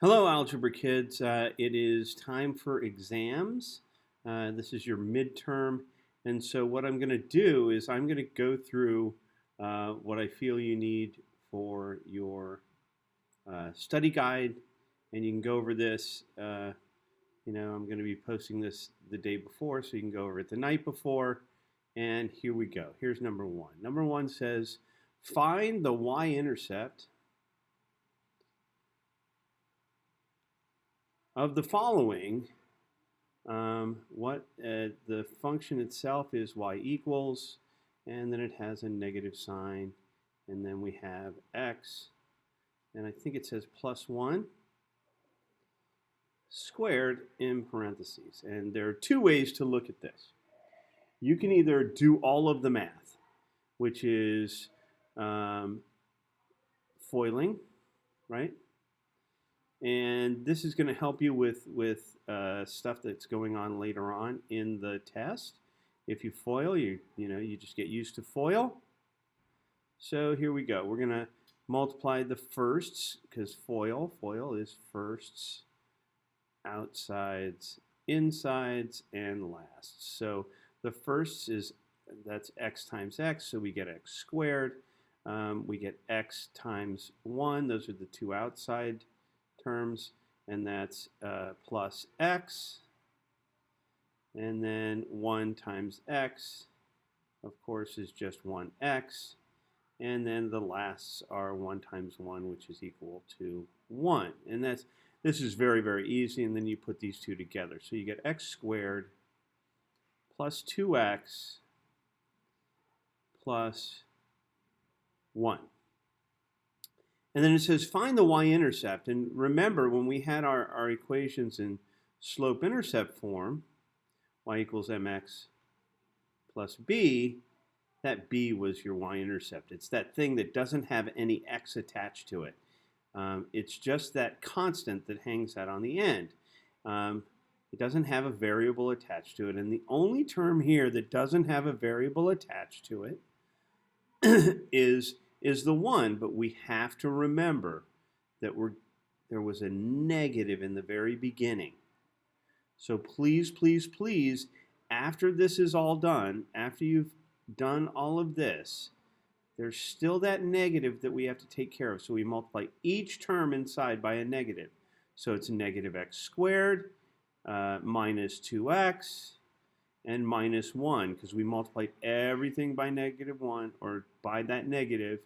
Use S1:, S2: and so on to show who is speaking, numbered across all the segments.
S1: Hello, Algebra kids. It is time for exams. This is your midterm. And so what I'm going to do is I'm going to go through what I feel you need for your study guide. And you can go over this. I'm going to be posting this the day before, so you can go over it the night before. And here we go. Here's number one. Number one says, find the y-intercept of the following. What the function itself is y equals, and then it has a negative sign, and then we have x, and I think it says plus 1 squared in parentheses. And there are two ways to look at this. You can either do all of the math, which is foiling, right? And this is going to help you with stuff that's going on later on in the test. If you foil, you just get used to FOIL. So here we go. We're going to multiply the firsts, because FOIL is firsts, outsides, insides, and lasts. So the firsts that's x times x, so we get x squared. We get x times 1. Those are the two outside terms, and that's plus x, and then 1 times x, of course, is just 1x, and then the lasts are 1 times 1, which is equal to 1. And this is very, very easy, and then you put these two together. So you get x squared plus 2x plus 1. And then it says find the y-intercept. And remember, when we had our equations in slope-intercept form, y equals mx plus b, that b was your y-intercept. It's that thing that doesn't have any x attached to it. It's just that constant that hangs out on the end. It doesn't have a variable attached to it. And the only term here that doesn't have a variable attached to it is the 1, but we have to remember that there was a negative in the very beginning. So please, please, please, after this is all done, after you've done all of this, there's still that negative that we have to take care of. So we multiply each term inside by a negative. So it's negative x squared minus 2x, and minus 1, because we multiplied everything by negative 1, or by that negative.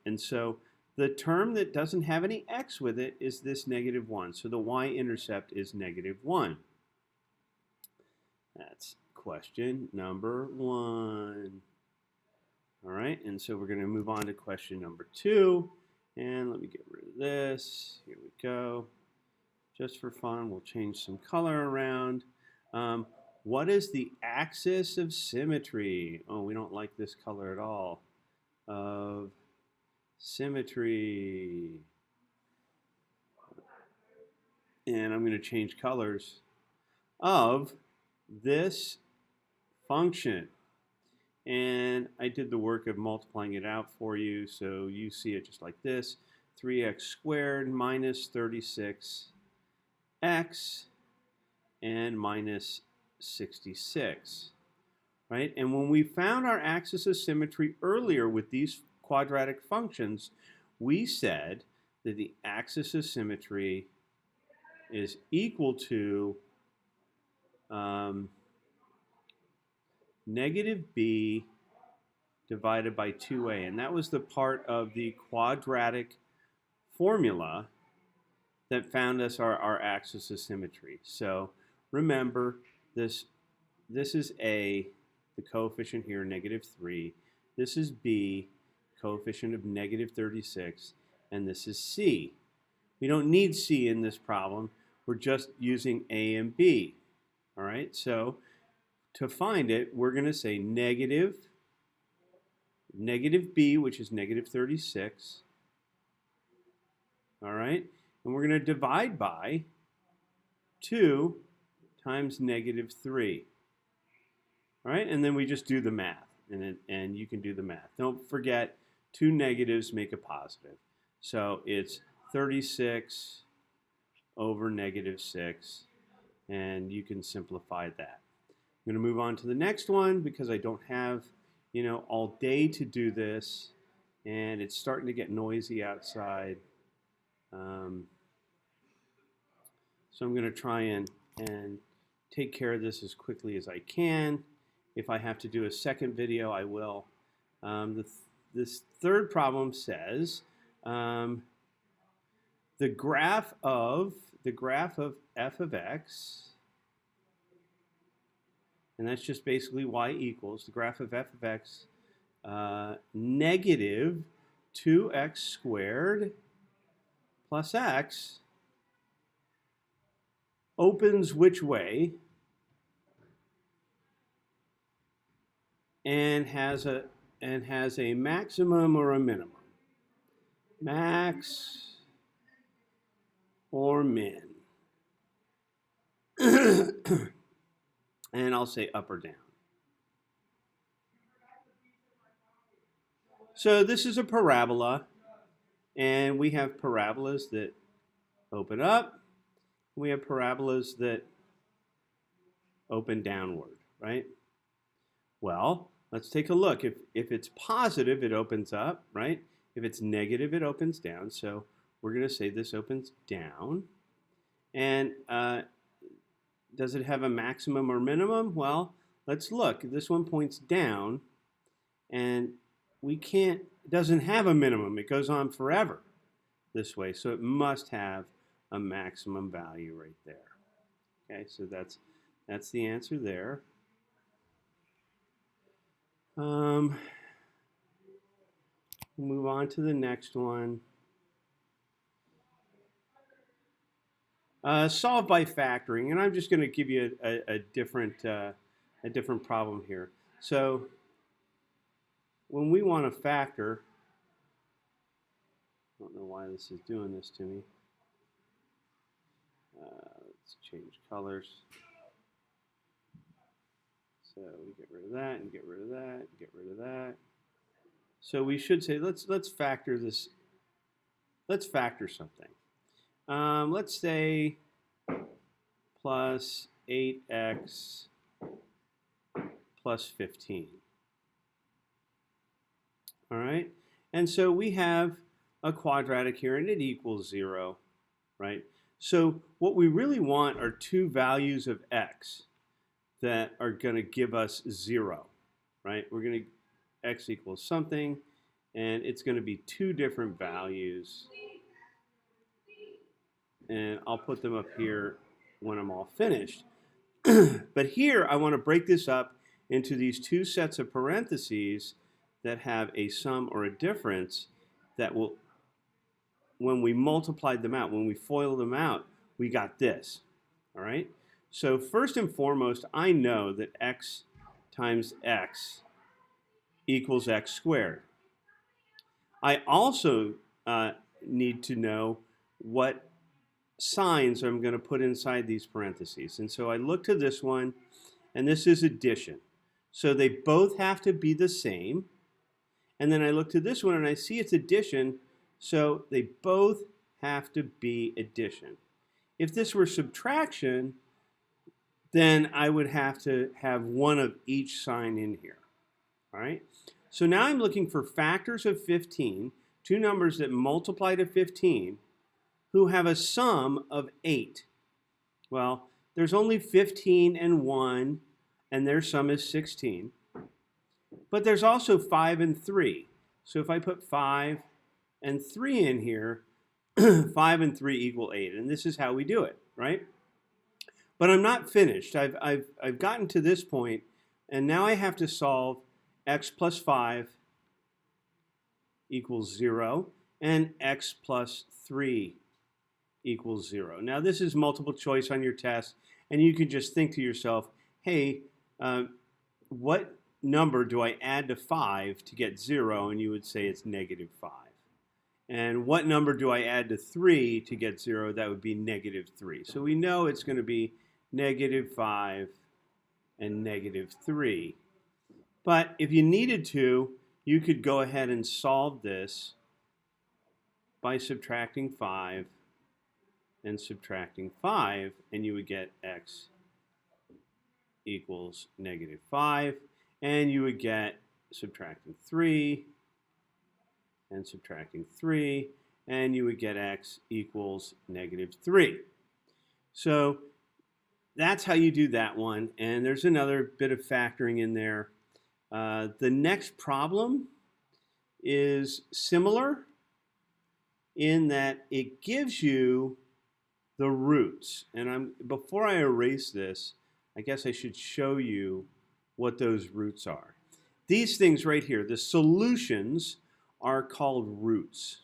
S1: And so the term that doesn't have any x with it is this negative 1. So the y-intercept is negative 1. That's question number 1. All right, and so we're going to move on to question number 2. And let me get rid of this. Here we go. Just for fun, we'll change some color around. What is the axis of symmetry? Oh, we don't like this color at all. Of symmetry. And I'm going to change colors of this function. And I did the work of multiplying it out for you, so you see it just like this. 3x squared minus 36x and minus 66. Right? And when we found our axis of symmetry earlier with these quadratic functions, we said that the axis of symmetry is equal to negative b divided by 2a. And that was the part of the quadratic formula that found us our axis of symmetry. So remember, this is a, the coefficient here, negative 3. This is b, coefficient of negative 36. And this is c. We don't need c in this problem. We're just using a and b. All right, so to find it, we're going to say negative b, which is negative 36. All right, and we're going to divide by 2 times negative 3. All right, and then we just do the math, and you can do the math. Don't forget, two negatives make a positive. So it's 36 over negative 6, and you can simplify that. I'm going to move on to the next one because I don't have, all day to do this, and it's starting to get noisy outside. So I'm going to try and take care of this as quickly as I can. If I have to do a second video, I will. This third problem says the graph of f of x, and that's just basically y equals the graph of f of x negative 2x squared plus x opens which way and has a maximum or a minimum. Max or min. And I'll say up or down. So this is a parabola, and we have parabolas that open up. We have parabolas that open downward, right? Well, let's take a look. If it's positive, it opens up, right? If it's negative, it opens down. So we're going to say this opens down. And does it have a maximum or minimum? Well, let's look. This one points down, and it doesn't have a minimum. It goes on forever this way. So it must have a maximum value right there. Okay, so that's the answer there. We'll move on to the next one. Solve by factoring, and I'm just going to give you a different problem here. So when we want to factor, I don't know why this is doing this to me. Let's change colors. So we get rid of that and get rid of that and get rid of that. So we should say let's factor this. Let's factor something. Let's say plus 8x plus 15. All right, and so we have a quadratic here, and it equals 0, right? So what we really want are two values of x that are going to give us 0, right? We're going to x equals something, and it's going to be two different values. And I'll put them up here when I'm all finished. But here I want to break this up into these two sets of parentheses that have a sum or a difference that will, when we multiplied them out, when we FOIL them out, we got this. All right? So first and foremost, I know that x times x equals x squared. I also need to know what signs I'm going to put inside these parentheses. And so I look to this one, and this is addition. So they both have to be the same. And then I look to this one, and I see it's addition, so they both have to be addition. If this were subtraction, then I would have to have one of each sign in here. All right? So now I'm looking for factors of 15, two numbers that multiply to 15, who have a sum of 8. Well, there's only 15 and 1, and their sum is 16. But there's also 5 and 3. So if I put 5 and 3 in here, 5 and 3 equal 8. And this is how we do it, right? But I'm not finished. I've gotten to this point, and now I have to solve x plus 5 equals 0, and x plus 3 equals 0. Now this is multiple choice on your test, and you can just think to yourself, hey, what number do I add to 5 to get 0? And you would say it's negative 5. And what number do I add to 3 to get 0? That would be negative 3. So we know it's going to be negative 5 and negative 3. But if you needed to, you could go ahead and solve this by subtracting 5 and subtracting 5, and you would get x equals negative 5, and you would get subtracting 3 and subtracting 3, and you would get x equals negative 3. So that's how you do that one, and there's another bit of factoring in there. The next problem is similar in that it gives you the roots. And before I erase this, I guess I should show you what those roots are. These things right here, the solutions, are called roots.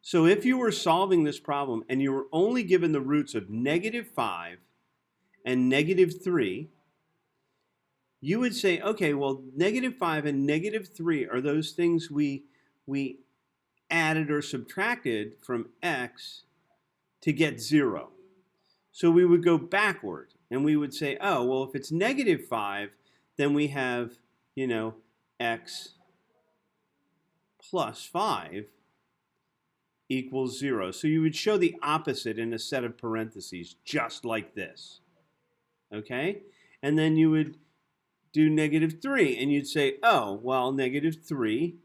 S1: So if you were solving this problem and you were only given the roots of negative 5 and negative 3, you would say, okay, well, negative 5 and negative 3 are those things we added or subtracted from x to get 0. So we would go backward and we would say, oh, well, if it's negative 5, then we have, x plus 5 equals 0. So you would show the opposite in a set of parentheses, just like this. Okay? And then you would do negative 3, and you'd say, oh, well, negative 3,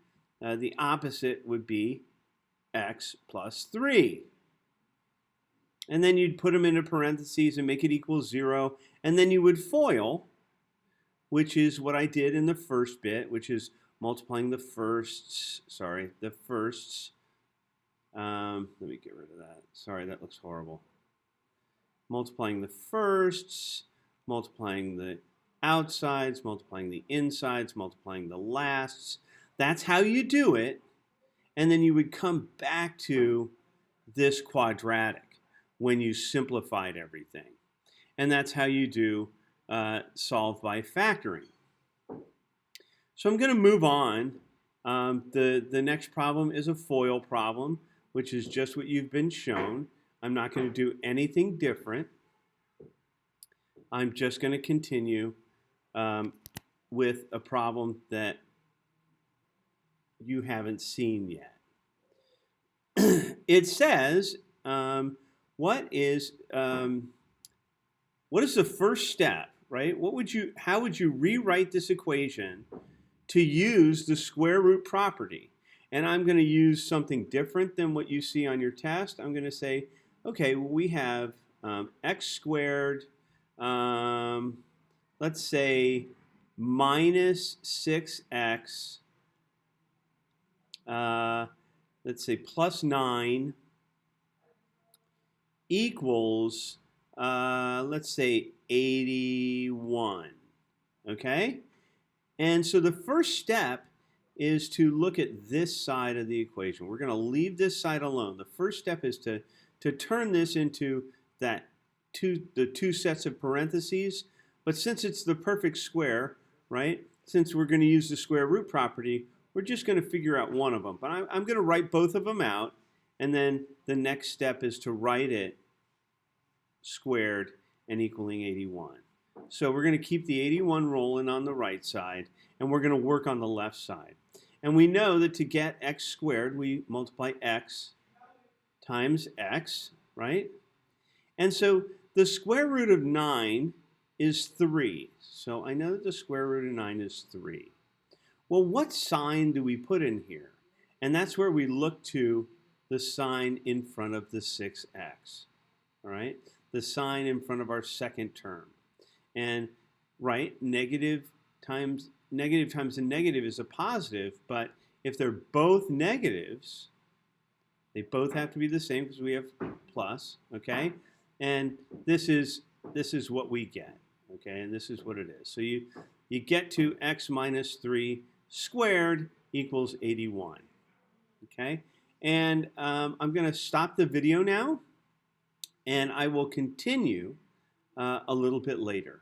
S1: the opposite would be x plus 3. And then you'd put them into parentheses and make it equal 0, and then you would FOIL, which is what I did in the first bit, which is multiplying the firsts. Let me get rid of that. Sorry, that looks horrible. Multiplying the firsts, multiplying the outsides, multiplying the insides, multiplying the lasts. That's how you do it. And then you would come back to this quadratic when you simplified everything. And that's how you do solve by factoring. So I'm going to move on. The next problem is a FOIL problem, which is just what you've been shown. I'm not going to do anything different. I'm just going to continue with a problem that you haven't seen yet. It says, what is the first step, right? How would you rewrite this equation to use the square root property? And I'm going to use something different than what you see on your test. I'm going to say, okay, we have x squared, let's say minus 6x, let's say plus 9 equals, let's say 81, okay? And so the first step is to look at this side of the equation. We're going to leave this side alone. The first step is to turn this into the two sets of parentheses. But since it's the perfect square, right, since we're going to use the square root property, we're just going to figure out one of them. But I'm going to write both of them out, and then the next step is to write it squared and equaling 81. So we're going to keep the 81 rolling on the right side, and we're going to work on the left side. And we know that to get x squared, we multiply x times x, right? And so the square root of 9 is 3. So I know that the square root of 9 is 3. Well, what sign do we put in here? And that's where we look to the sign in front of the 6x, all right? The sign in front of our second term. And, right, negative times a negative is a positive, but if they're both negatives, they both have to be the same because we have plus, okay? And this is what we get, okay? And this is what it is. So you get to x minus 3 squared equals 81, okay? And I'm going to stop the video now, and I will continue a little bit later.